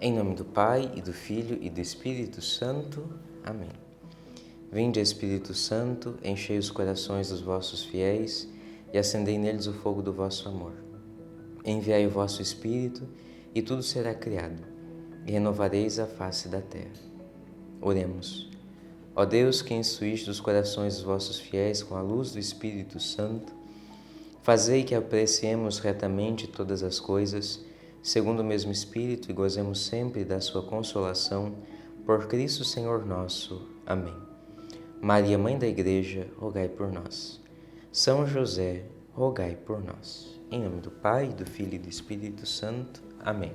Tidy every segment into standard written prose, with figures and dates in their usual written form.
Em nome do Pai, e do Filho, e do Espírito Santo. Amém. Vinde, Espírito Santo, enchei os corações dos vossos fiéis e acendei neles o fogo do vosso amor. Enviai o vosso Espírito, e tudo será criado, e renovareis a face da terra. Oremos. Ó Deus, que instruíste os corações dos vossos fiéis com a luz do Espírito Santo, fazei que apreciemos retamente todas as coisas, segundo o mesmo Espírito, e gozemos sempre da sua consolação, por Cristo Senhor nosso. Amém. Maria, Mãe da Igreja, rogai por nós. São José, rogai por nós. Em nome do Pai, do Filho e do Espírito Santo. Amém.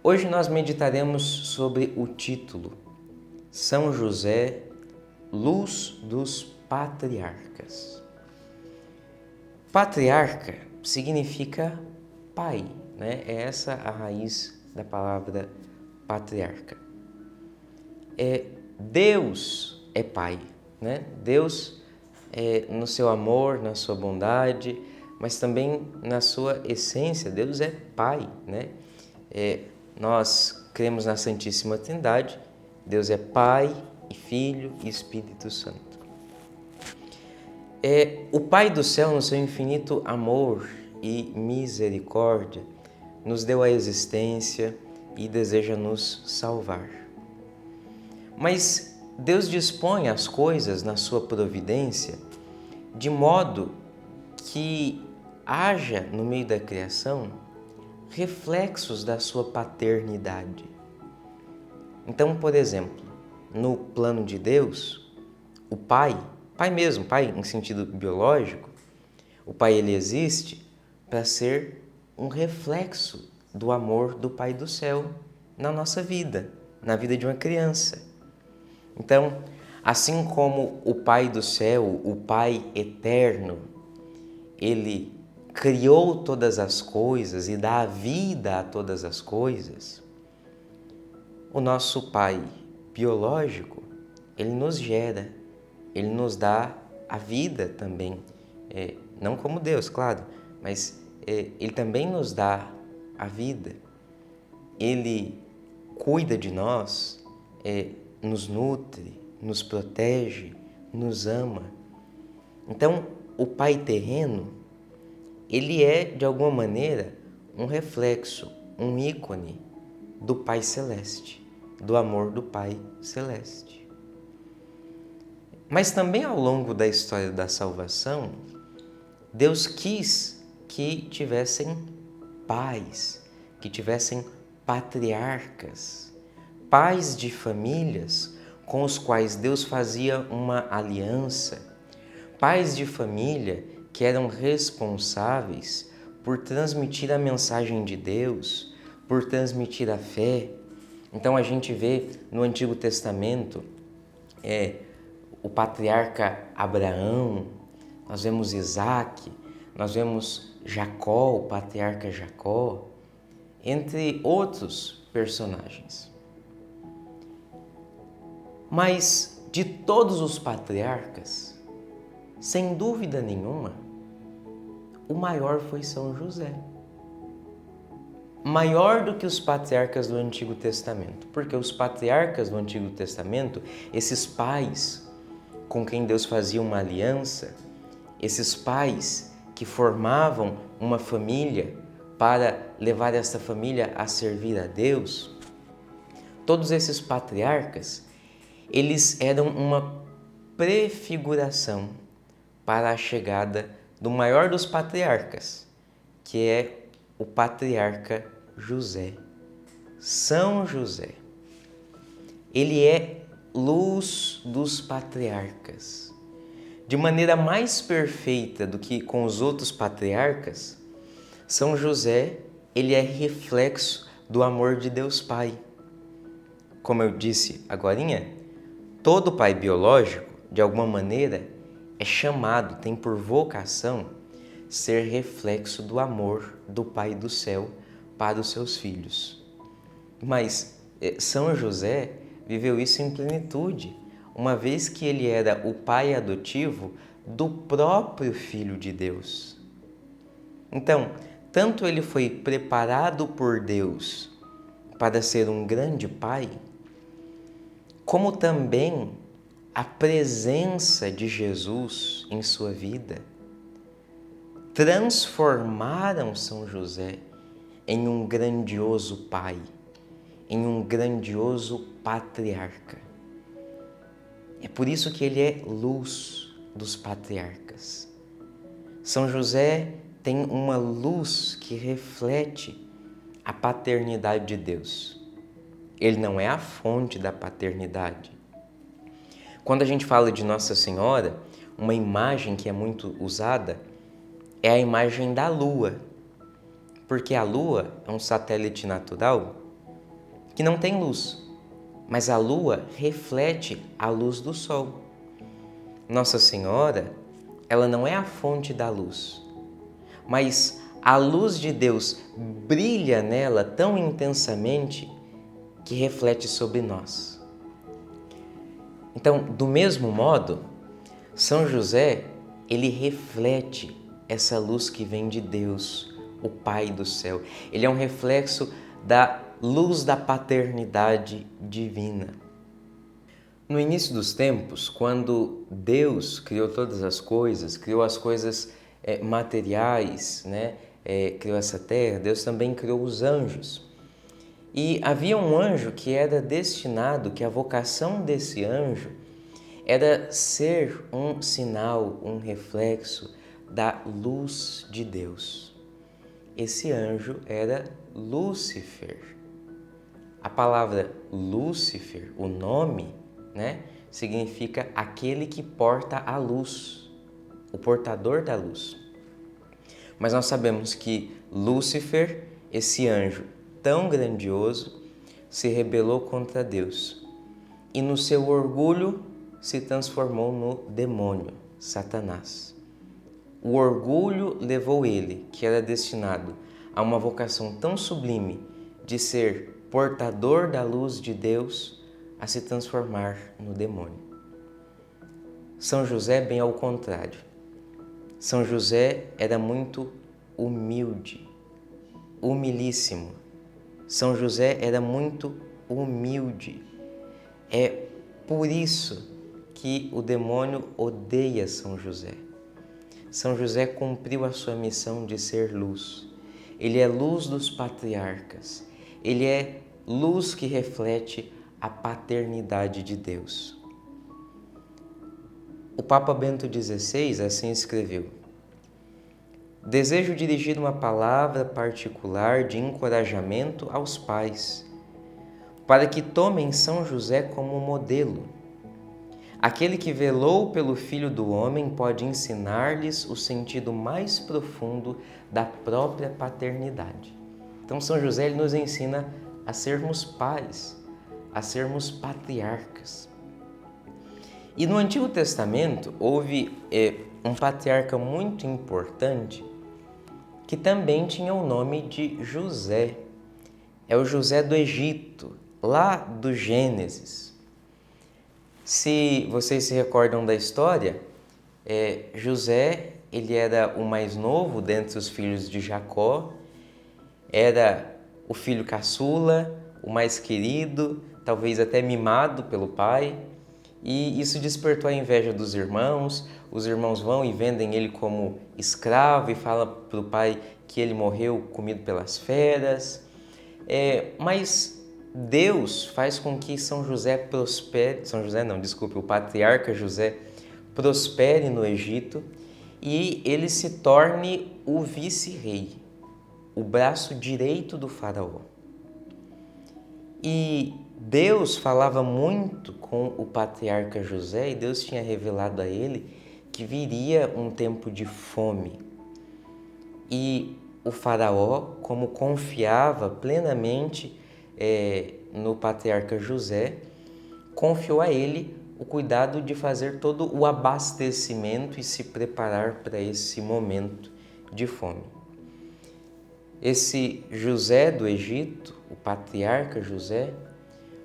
Hoje nós meditaremos sobre o título São José, Luz dos Patriarcas. Patriarca significa pai, né? É essa a raiz da palavra patriarca. Deus é pai, né? Deus no seu amor, na sua bondade, mas também na sua essência, Deus é pai, né? Nós cremos na Santíssima Trindade, Deus é Pai e Filho e Espírito Santo. O Pai do céu, no seu infinito amor e misericórdia, nos deu a existência e deseja nos salvar. Mas Deus dispõe as coisas na sua providência de modo que haja no meio da criação reflexos da sua paternidade. Então, por exemplo, no plano de Deus, o Pai mesmo, Pai em sentido biológico, o Pai ele existe para ser um reflexo do amor do Pai do céu na nossa vida, na vida de uma criança. Então, assim como o Pai do céu, o Pai eterno, ele criou todas as coisas e dá vida a todas as coisas, o nosso Pai biológico, ele nos gera, ele nos dá a vida também, não como Deus, claro, mas ele também nos dá a vida. Ele cuida de nós, nos nutre, nos protege, nos ama. Então, o Pai terreno, ele é, de alguma maneira, um reflexo, um ícone do Pai celeste, do amor do Pai celeste. Mas também ao longo da história da salvação, Deus quis que tivessem pais, que tivessem patriarcas, pais de famílias com os quais Deus fazia uma aliança, pais de família que eram responsáveis por transmitir a mensagem de Deus, por transmitir a fé. Então a gente vê no Antigo Testamento o patriarca Abraão, nós vemos Isaac, nós vemos Jacó, o patriarca Jacó, entre outros personagens. Mas de todos os patriarcas, sem dúvida nenhuma, o maior foi São José. Maior do que os patriarcas do Antigo Testamento, porque os patriarcas do Antigo Testamento, esses pais com quem Deus fazia uma aliança, esses pais que formavam uma família para levar essa família a servir a Deus, todos esses patriarcas, eles eram uma prefiguração para a chegada do maior dos patriarcas, que é o patriarca José, São José. Ele é luz dos patriarcas. De maneira mais perfeita do que com os outros patriarcas, São José, ele é reflexo do amor de Deus Pai. Como eu disse agorinha, todo pai biológico, de alguma maneira, é chamado, tem por vocação, ser reflexo do amor do Pai do céu para os seus filhos. Mas São José viveu isso em plenitude, uma vez que ele era o pai adotivo do próprio Filho de Deus. Então, tanto ele foi preparado por Deus para ser um grande pai, como também a presença de Jesus em sua vida transformaram São José em um grandioso pai, em um grandioso patriarca. É por isso que ele é luz dos patriarcas. São José tem uma luz que reflete a paternidade de Deus. Ele não é a fonte da paternidade. Quando a gente fala de Nossa Senhora, uma imagem que é muito usada é a imagem da Lua, porque a Lua é um satélite natural que não tem luz, mas a Lua reflete a luz do Sol. Nossa Senhora, ela não é a fonte da luz, mas a luz de Deus brilha nela tão intensamente que reflete sobre nós. Então, do mesmo modo, São José, ele reflete essa luz que vem de Deus, o Pai do céu. Ele é um reflexo da luz da paternidade divina. No início dos tempos, quando Deus criou todas as coisas, criou as coisas materiais, né? Criou essa terra, Deus também criou os anjos. E havia um anjo que era destinado, que a vocação desse anjo era ser um sinal, um reflexo da luz de Deus. Esse anjo era Lúcifer. A palavra Lúcifer, o nome, né, significa aquele que porta a luz, o portador da luz. Mas nós sabemos que Lúcifer, esse anjo tão grandioso, se rebelou contra Deus e no seu orgulho se transformou no demônio, Satanás. O orgulho levou ele, que era destinado a uma vocação tão sublime de ser portador da luz de Deus, a se transformar no demônio. São José, bem ao contrário. São José era muito humilde, humilíssimo. São José era muito humilde. É por isso que o demônio odeia São José. São José cumpriu a sua missão de ser luz. Ele é luz dos patriarcas. Ele é luz que reflete a paternidade de Deus. O Papa Bento XVI assim escreveu: desejo dirigir uma palavra particular de encorajamento aos pais, para que tomem São José como modelo. Aquele que velou pelo Filho do Homem pode ensinar-lhes o sentido mais profundo da própria paternidade. Então, São José ele nos ensina a sermos pais, a sermos patriarcas. E no Antigo Testamento houve um patriarca muito importante que também tinha o nome de José. É o José do Egito, lá do Gênesis. Se vocês se recordam da história, José ele era o mais novo dentre os filhos de Jacó, era o filho caçula, o mais querido, talvez até mimado pelo pai, e isso despertou a inveja dos irmãos. Os irmãos vão e vendem ele como escravo e falam para o pai que ele morreu comido pelas feras. Mas Deus faz com que São José prospere, o patriarca José prospere no Egito e ele se torne o vice-rei, o braço direito do faraó. E Deus falava muito com o patriarca José e Deus tinha revelado a ele que viria um tempo de fome. E o faraó, como confiava plenamente no patriarca José, confiou a ele o cuidado de fazer todo o abastecimento e se preparar para esse momento de fome. Esse José do Egito, o patriarca José,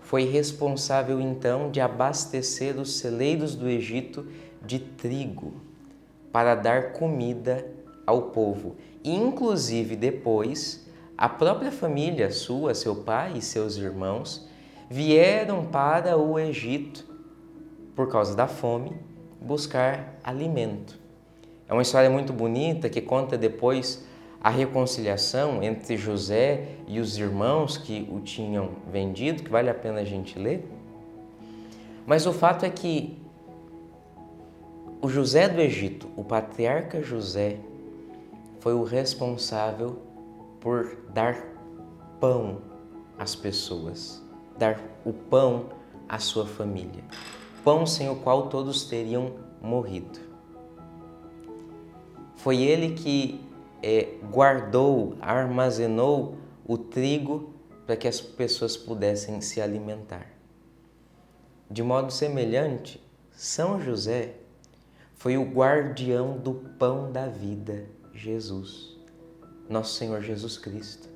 foi responsável então de abastecer os celeiros do Egito de trigo para dar comida ao povo e inclusive depois a própria família sua, seu pai e seus irmãos, vieram para o Egito por causa da fome, buscar alimento. É uma história muito bonita que conta depois a reconciliação entre José e os irmãos que o tinham vendido, que vale a pena a gente ler. Mas o fato é que o José do Egito, o patriarca José, foi o responsável por dar pão às pessoas, dar o pão à sua família, pão sem o qual todos teriam morrido. Foi ele que guardou, armazenou o trigo para que as pessoas pudessem se alimentar. De modo semelhante, São José foi o guardião do pão da vida, Jesus, nosso Senhor Jesus Cristo.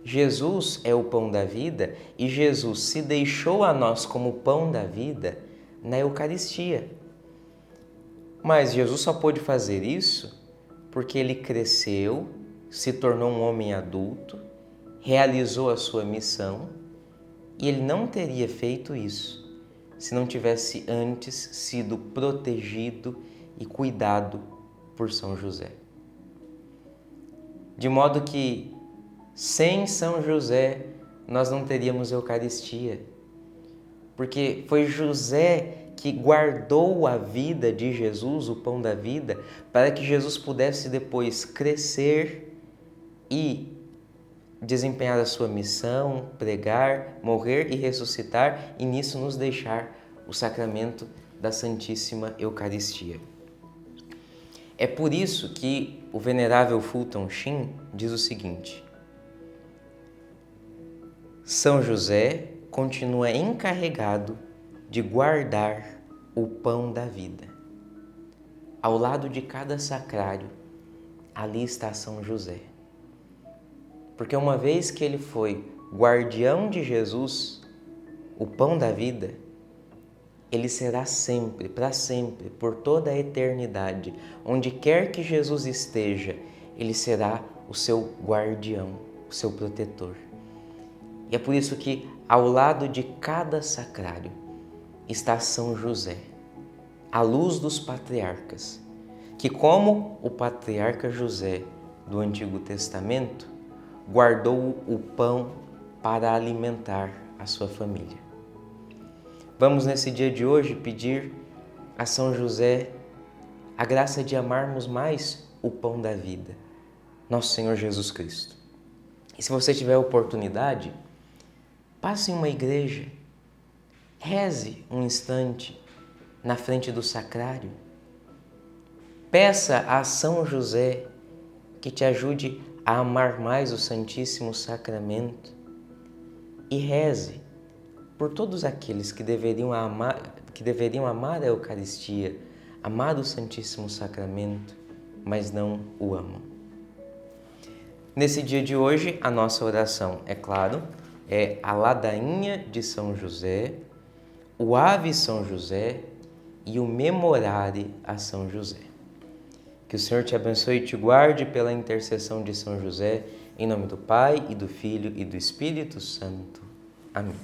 Jesus é o pão da vida e Jesus se deixou a nós como pão da vida na Eucaristia. Mas Jesus só pôde fazer isso porque ele cresceu, se tornou um homem adulto, realizou a sua missão e ele não teria feito isso se não tivesse antes sido protegido e cuidado por São José. De modo que sem São José nós não teríamos Eucaristia, porque foi José que guardou a vida de Jesus, o pão da vida, para que Jesus pudesse depois crescer e desempenhar a sua missão, pregar, morrer e ressuscitar, e nisso nos deixar o sacramento da Santíssima Eucaristia. É por isso que o venerável Fulton Sheen diz o seguinte: São José continua encarregado de guardar o pão da vida. Ao lado de cada sacrário, ali está São José. Porque uma vez que ele foi guardião de Jesus, o pão da vida, ele será sempre, para sempre, por toda a eternidade, onde quer que Jesus esteja, ele será o seu guardião, o seu protetor. E é por isso que ao lado de cada sacrário está São José, a luz dos patriarcas, que como o patriarca José do Antigo Testamento, guardou o pão para alimentar a sua família. Vamos nesse dia de hoje pedir a São José a graça de amarmos mais o pão da vida, nosso Senhor Jesus Cristo. E se você tiver oportunidade, passe em uma igreja, reze um instante na frente do sacrário, peça a São José que te ajude a amar mais o Santíssimo Sacramento e reze por todos aqueles que deveriam amar a Eucaristia, amar o Santíssimo Sacramento, mas não o amam. Nesse dia de hoje, a nossa oração, é claro, é a ladainha de São José, o Ave São José e o Memorare a São José. Que o Senhor te abençoe e te guarde pela intercessão de São José, em nome do Pai, e do Filho, e do Espírito Santo. Amém.